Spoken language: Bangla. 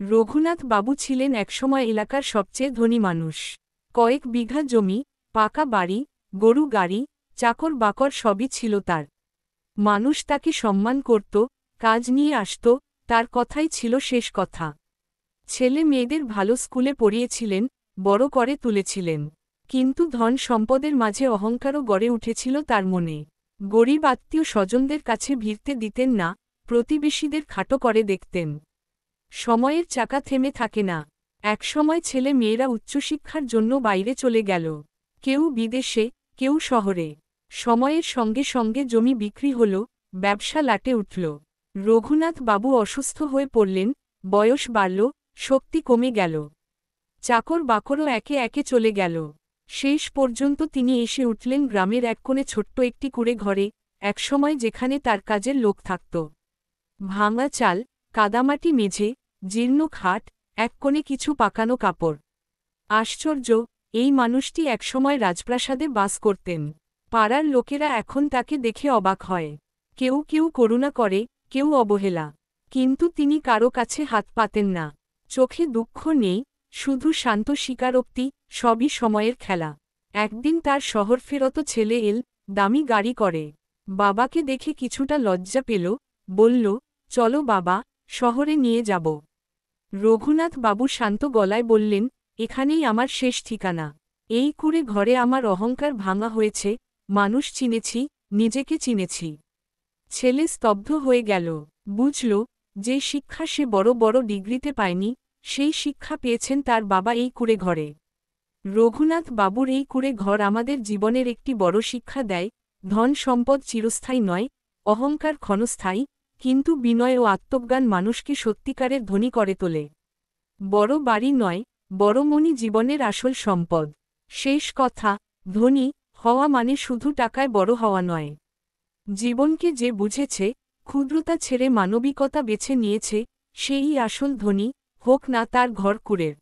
রঘুনাথ বাবু ছিলেন একসময় এলাকার সবচেয়ে ধনী মানুষ। কয়েক বিঘা জমি, পাকা বাড়ি, গরু গাড়ি, চাকর বাকর সবই ছিল তার। মানুষ তাকে সম্মান করত, কাজ নিয়ে আসত, তার কথাই ছিল শেষ কথা। ছেলে মেয়েদের ভালো স্কুলে পড়িয়েছিলেন, বড় করে তুলেছিলেন। কিন্তু ধন সম্পদের মাঝে অহংকারও গড়ে উঠেছিল তার মনে। গরিব আত্মীয় স্বজনদের কাছে ভিড়তে দিতেন না, প্রতিবেশীদের খাটো করে দেখতেন। সময়ের চাকা থেমে থাকে না। একসময় ছেলে মেয়েরা উচ্চশিক্ষার জন্য বাইরে চলে গেল। কেউ বিদেশে, কেউ শহরে। সময়ের সঙ্গে সঙ্গে জমি বিক্রি হল, ব্যবসা লাটে উঠল। রঘুনাথ বাবু অসুস্থ হয়ে পড়লেন, বয়স বাড়ল, শক্তি কমে গেল। চাকর বাকরও একে একে চলে গেল। শেষ পর্যন্ত তিনি এসে উঠলেন গ্রামের এক কোণে ছোট্ট একটি কুঁড়ে ঘরে, একসময় যেখানে তার কাজের লোক থাকত। ভাঙা চাল, কাদামাটি মেঝে, জীর্ণ খাট, এক কোণে কিছু পাকানো কাপড়। আশ্চর্য, এই মানুষটি একসময় রাজপ্রাসাদে বাস করতেন। পাড়ার লোকেরা এখন তাকে দেখে অবাক হয়। কেউ কেউ করুণা করে, কেউ অবহেলা। কিন্তু তিনি কারো কাছে হাত পাতেন না। চোখে দুঃখ নেই, শুধু শান্ত স্বীকারোক্তি, সবই সময়ের খেলা। একদিন তার শহর ফেরত ছেলে এল, দামি গাড়ি করে। বাবাকে দেখে কিছুটা লজ্জা পেল, বলল, চলো বাবা, শহরে নিয়ে যাব। রঘুনাথ বাবু শান্ত গলায় বললেন, এখানেই আমার শেষ ঠিকানা। এই কুঁড়ে ঘরে আমার অহংকার ভাঙা হয়েছে, মানুষ চিনেছি, নিজেকে চিনেছি। ছেলে স্তব্ধ হয়ে গেল। বুঝল, যে শিক্ষা সে বড় বড় ডিগ্রিতে পায়নি, সেই শিক্ষা পেয়েছেন তার বাবা এই কুঁড়ে ঘরে। রঘুনাথ বাবুর এই কুঁড়ে ঘর আমাদের জীবনের একটি বড় শিক্ষা দেয়। ধন সম্পদ চিরস্থায়ী নয়, অহংকার ক্ষণস্থায়ী, কিন্তু বিনয় ও আত্মজ্ঞান মানুষকে সত্যিকারের ধনী করে তোলে। বড় বাড়ি নয়, বড় মনই জীবনের আসল সম্পদ। শেষ কথা, ধনী হওয়া মানে শুধু টাকায় বড় হওয়া নয়। জীবনকে যে বুঝেছে, ক্ষুদ্রতা ছেড়ে মানবিকতা বেছে নিয়েছে, সেই আসল ধনী, হোক না তার ঘর কুঁড়ের।